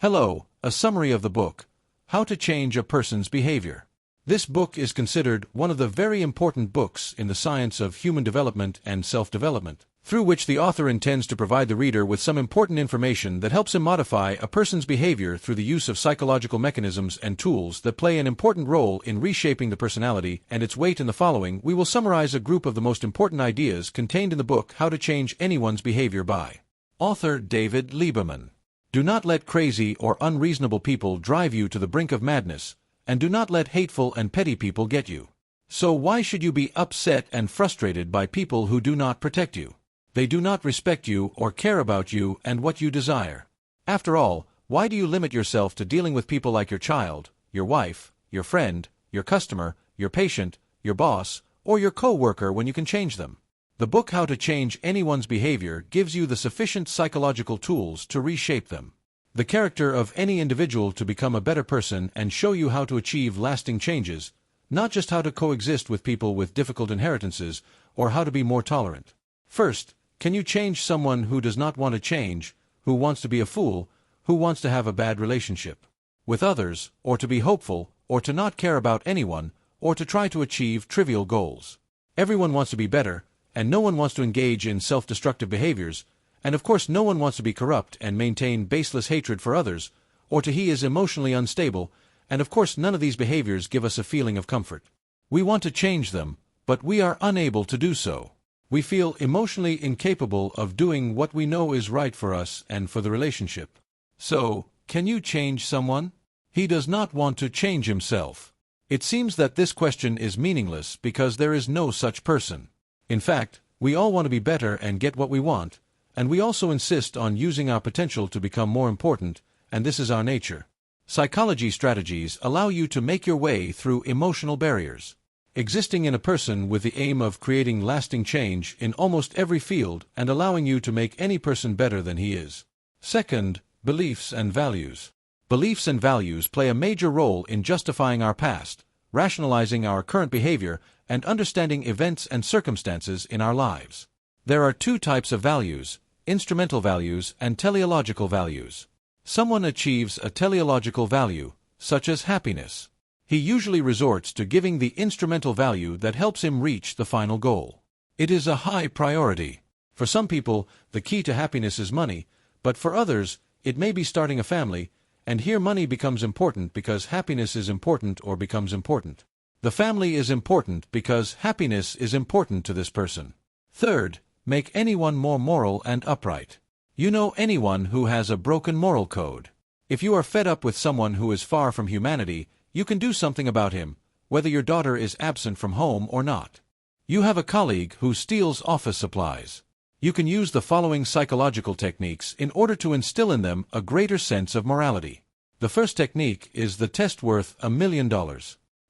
Hello, a summary of the book, How to Change a Person's Behavior. This book is considered one of the very important books in the science of human development and self-development, through which the author intends to provide the reader with some important information that helps him modify a person's behavior through the use of psychological mechanisms and tools that play an important role in reshaping the personality and its weight. In the following, we will summarize a group of the most important ideas contained in the book How to Change Anyone's Behavior by author David Lieberman. Do not let crazy or unreasonable people drive you to the brink of madness, and do not let hateful and petty people get you. So why should you be upset and frustrated by people who do not protect you? They do not respect you or care about you and what you desire. After all, why do you limit yourself to dealing with people like your child, your wife, your friend, your customer, your patient, your boss, or your co-worker when you can change them? The book How to Change Anyone's Behavior gives you the sufficient psychological tools to reshape them, the character of any individual to become a better person, and show you how to achieve lasting changes, not just how to coexist with people with difficult inheritances or how to be more tolerant. First, can you change someone who does not want to change, who wants to be a fool, who wants to have a bad relationship with others, or to be hopeful, or to not care about anyone, or to try to achieve trivial goals? Everyone wants to be better, and no one wants to engage in self-destructive behaviors, and of course no one wants to be corrupt and maintain baseless hatred for others, or to he is emotionally unstable, and of course none of these behaviors give us a feeling of comfort. We want to change them, but we are unable to do so. We feel emotionally incapable of doing what we know is right for us and for the relationship. So, can you change someone? He does not want to change himself. It seems that this question is meaningless because there is no such person. In fact, we all want to be better and get what we want, and we also insist on using our potential to become more important, and this is our nature. Psychology strategies allow you to make your way through emotional barriers, existing in a person with the aim of creating lasting change in almost every field and allowing you to make any person better than he is. Second, beliefs and values. Beliefs and values play a major role in justifying our past, rationalizing our current behavior, and understanding events and circumstances in our lives. There are two types of values: instrumental values and teleological values. Someone achieves a teleological value, such as happiness. He usually resorts to giving the instrumental value that helps him reach the final goal. It is a high priority. For some people, the key to happiness is money, but for others, it may be starting a family, and here money becomes important because happiness is important or becomes important. The family is important because happiness is important to this person. Third, make anyone more moral and upright. You know anyone who has a broken moral code. If you are fed up with someone who is far from humanity, you can do something about him, whether your daughter is absent from home or not. You have a colleague who steals office supplies. You can use the following psychological techniques in order to instill in them a greater sense of morality. The first technique is the test worth $1 million.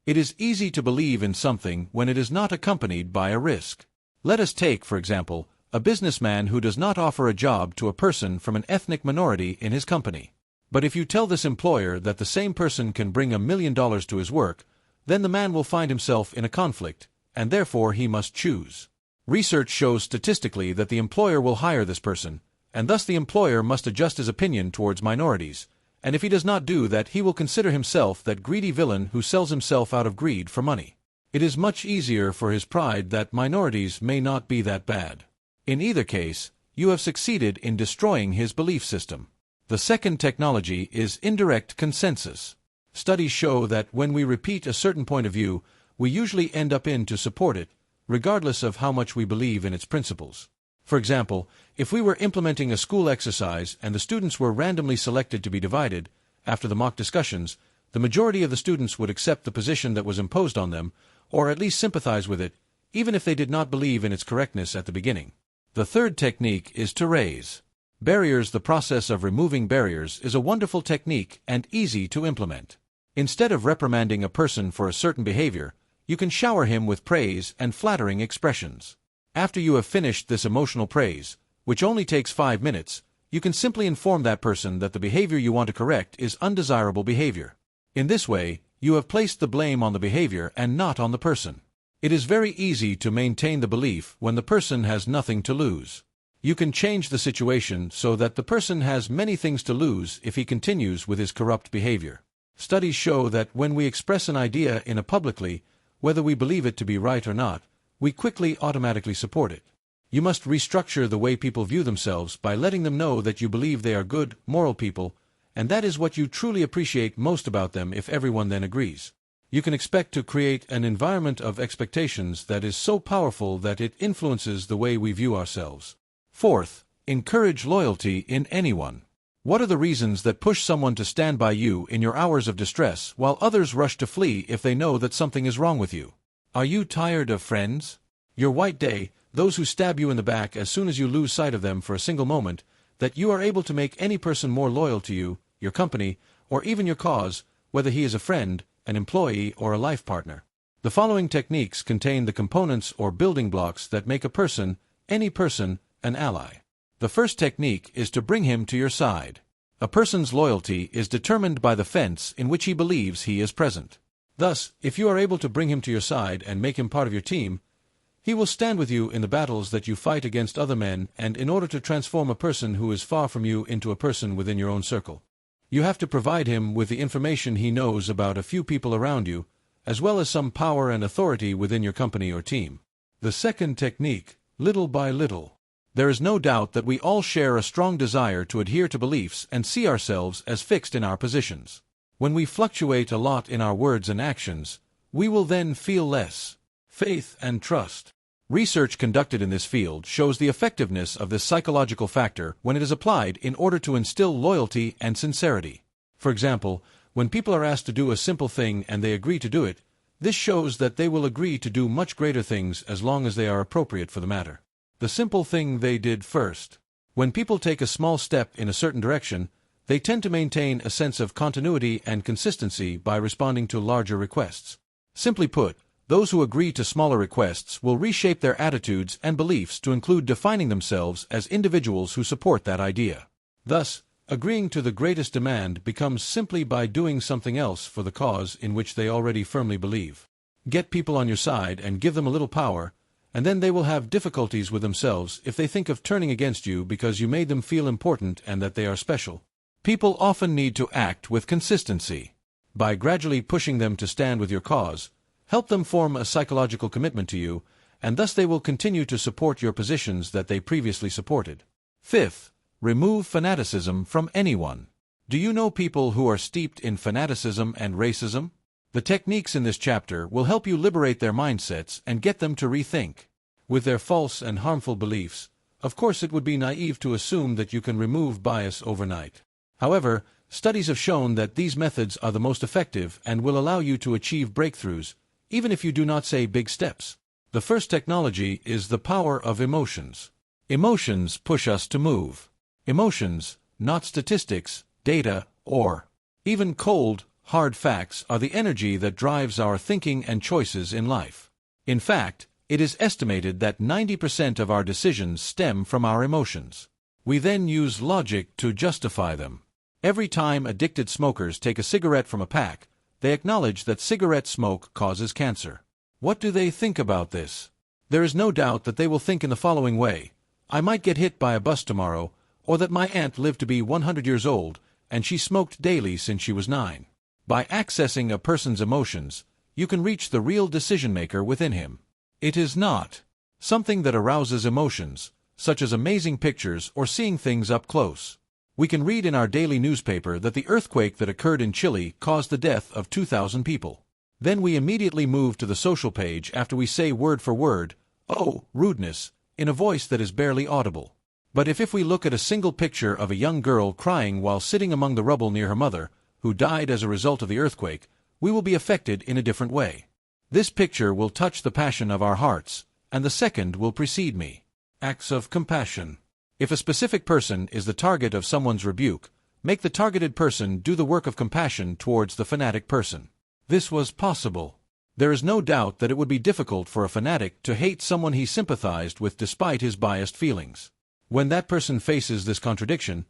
It is easy to believe in something when it is not accompanied by a risk. Let us take, for example, a businessman who does not offer a job to a person from an ethnic minority in his company. But if you tell this employer that the same person can bring $1 million to his work, then the man will find himself in a conflict, and therefore he must choose. Research shows statistically that the employer will hire this person, and thus the employer must adjust his opinion towards minorities, and if he does not do that, he will consider himself that greedy villain who sells himself out of greed for money. It is much easier for his pride that minorities may not be that bad. In either case, you have succeeded in destroying his belief system. The second technology is indirect consensus. Studies show that when we repeat a certain point of view, we usually end up to support it, regardless of how much we believe in its principles. For example, if we were implementing a school exercise and the students were randomly selected to be divided, after the mock discussions, the majority of the students would accept the position that was imposed on them, or at least sympathize with it, even if they did not believe in its correctness at the beginning. The third technique is to raise barriers. The process of removing barriers is a wonderful technique and easy to implement. Instead of reprimanding a person for a certain behavior, you can shower him with praise and flattering expressions. After you have finished this emotional praise, which only takes 5 minutes, you can simply inform that person that the behavior you want to correct is undesirable behavior. In this way, you have placed the blame on the behavior and not on the person. It is very easy to maintain the belief when the person has nothing to lose. You can change the situation so that the person has many things to lose if he continues with his corrupt behavior. Studies show that when we express an idea in a publicly, whether we believe it to be right or not, we quickly automatically support it. You must restructure the way people view themselves by letting them know that you believe they are good, moral people, and that is what you truly appreciate most about them if everyone then agrees. You can expect to create an environment of expectations that is so powerful that it influences the way we view ourselves. Fourth, encourage loyalty in anyone. What are the reasons that push someone to stand by you in your hours of distress while others rush to flee if they know that something is wrong with you? Are you tired of friends? Your white day, those who stab you in the back as soon as you lose sight of them for a single moment, that you are able to make any person more loyal to you, your company, or even your cause, whether he is a friend, an employee, or a life partner. The following techniques contain the components or building blocks that make a person, any person, an ally. The first technique is to bring him to your side. A person's loyalty is determined by the fence in which he believes he is present. Thus, if you are able to bring him to your side and make him part of your team, he will stand with you in the battles that you fight against other men and in order to transform a person who is far from you into a person within your own circle. You have to provide him with the information he knows about a few people around you, as well as some power and authority within your company or team. The second technique, little by little. There is no doubt that we all share a strong desire to adhere to beliefs and see ourselves as fixed in our positions. When we fluctuate a lot in our words and actions, we will then feel less faith and trust. Research conducted in this field shows the effectiveness of this psychological factor when it is applied in order to instill loyalty and sincerity. For example, when people are asked to do a simple thing and they agree to do it, this shows that they will agree to do much greater things as long as they are appropriate for the matter. The simple thing they did first. When people take a small step in a certain direction, they tend to maintain a sense of continuity and consistency by responding to larger requests. Simply put, those who agree to smaller requests will reshape their attitudes and beliefs to include defining themselves as individuals who support that idea. Thus, agreeing to the greatest demand becomes simply by doing something else for the cause in which they already firmly believe. Get people on your side and give them a little power, and then they will have difficulties with themselves if they think of turning against you because you made them feel important and that they are special. People often need to act with consistency. By gradually pushing them to stand with your cause, help them form a psychological commitment to you, and thus they will continue to support your positions that they previously supported. Fifth, remove fanaticism from anyone. Do you know people who are steeped in fanaticism and racism? The techniques in this chapter will help you liberate their mindsets and get them to rethink. With their false and harmful beliefs, of course it would be naive to assume that you can remove bias overnight. However, studies have shown that these methods are the most effective and will allow you to achieve breakthroughs, even if you do not say big steps. The first technology is the power of emotions. Emotions push us to move. Emotions, not statistics, data, or even cold, hard facts, are the energy that drives our thinking and choices in life. In fact, it is estimated that 90% of our decisions stem from our emotions. We then use logic to justify them. Every time addicted smokers take a cigarette from a pack, they acknowledge that cigarette smoke causes cancer. What do they think about this? There is no doubt that they will think in the following way: I might get hit by a bus tomorrow, or that my aunt lived to be 100 years old, and she smoked daily since she was 9. By accessing a person's emotions, you can reach the real decision-maker within him. It is not something that arouses emotions, such as amazing pictures or seeing things up close. We can read in our daily newspaper that the earthquake that occurred in Chile caused the death of 2,000 people. Then we immediately move to the social page after we say word for word, "Oh, rudeness," in a voice that is barely audible. But if we look at a single picture of a young girl crying while sitting among the rubble near her mother, who died as a result of the earthquake, we will be affected in a different way. This picture will touch the passion of our hearts, and the second will precede me. Acts of compassion. If a specific person is the target of someone's rebuke, make the targeted person do the work of compassion towards the fanatic person. This was possible. There is no doubt that it would be difficult for a fanatic to hate someone he sympathized with despite his biased feelings. When that person faces this contradiction,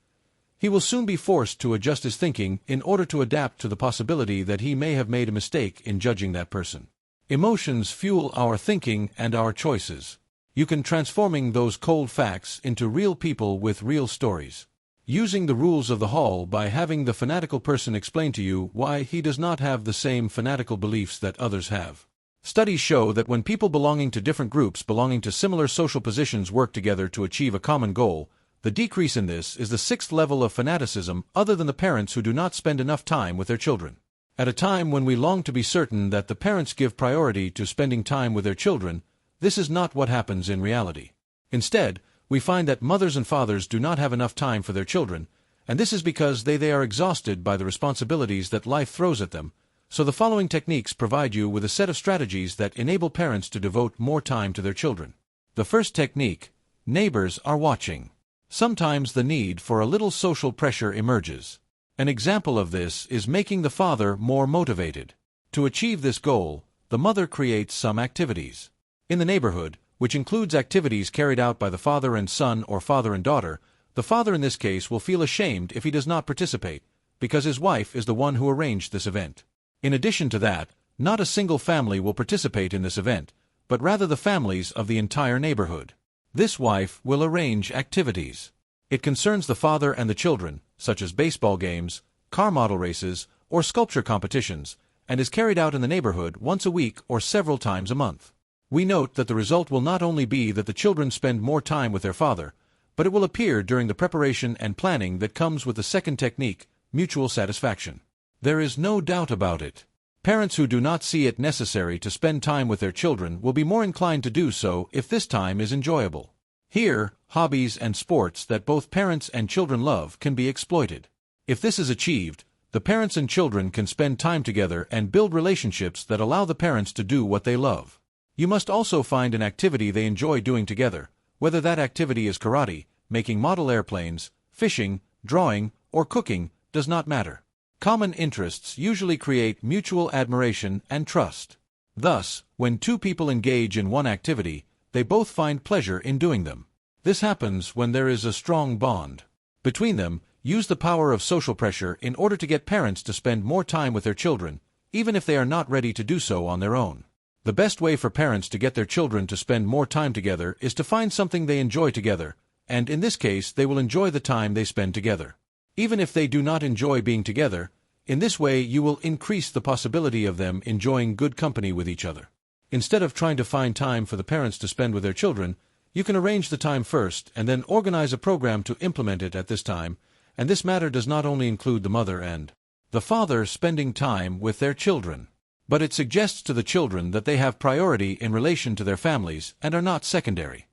he will soon be forced to adjust his thinking in order to adapt to the possibility that he may have made a mistake in judging that person. Emotions fuel our thinking and our choices. You can transforming those cold facts into real people with real stories. Using the rules of the hall by having the fanatical person explain to you why he does not have the same fanatical beliefs that others have. Studies show that when people belonging to different groups belonging to similar social positions work together to achieve a common goal, the decrease in this is the sixth level of fanaticism other than the parents who do not spend enough time with their children. At a time when we long to be certain that the parents give priority to spending time with their children, this is not what happens in reality. Instead, we find that mothers and fathers do not have enough time for their children, and this is because they are exhausted by the responsibilities that life throws at them. So the following techniques provide you with a set of strategies that enable parents to devote more time to their children. The first technique: neighbors are watching. Sometimes the need for a little social pressure emerges. An example of this is making the father more motivated. To achieve this goal, the mother creates some activities in the neighborhood, which includes activities carried out by the father and son or father and daughter. The father in this case will feel ashamed if he does not participate, because his wife is the one who arranged this event. In addition to that, not a single family will participate in this event, but rather the families of the entire neighborhood. This wife will arrange activities. It concerns the father and the children, such as baseball games, car model races, or sculpture competitions, and is carried out in the neighborhood once a week or several times a month. We note that the result will not only be that the children spend more time with their father, but it will appear during the preparation and planning that comes with the second technique, mutual satisfaction. There is no doubt about it. Parents who do not see it necessary to spend time with their children will be more inclined to do so if this time is enjoyable. Here, hobbies and sports that both parents and children love can be exploited. If this is achieved, the parents and children can spend time together and build relationships that allow the parents to do what they love. You must also find an activity they enjoy doing together, whether that activity is karate, making model airplanes, fishing, drawing, or cooking, does not matter. Common interests usually create mutual admiration and trust. Thus, when two people engage in one activity, they both find pleasure in doing them. This happens when there is a strong bond between them. Use the power of social pressure in order to get parents to spend more time with their children, even if they are not ready to do so on their own. The best way for parents to get their children to spend more time together is to find something they enjoy together, and in this case they will enjoy the time they spend together. Even if they do not enjoy being together, in this way you will increase the possibility of them enjoying good company with each other. Instead of trying to find time for the parents to spend with their children, you can arrange the time first and then organize a program to implement it at this time, and this matter does not only include the mother and the father spending time with their children, but it suggests to the children that they have priority in relation to their families and are not secondary.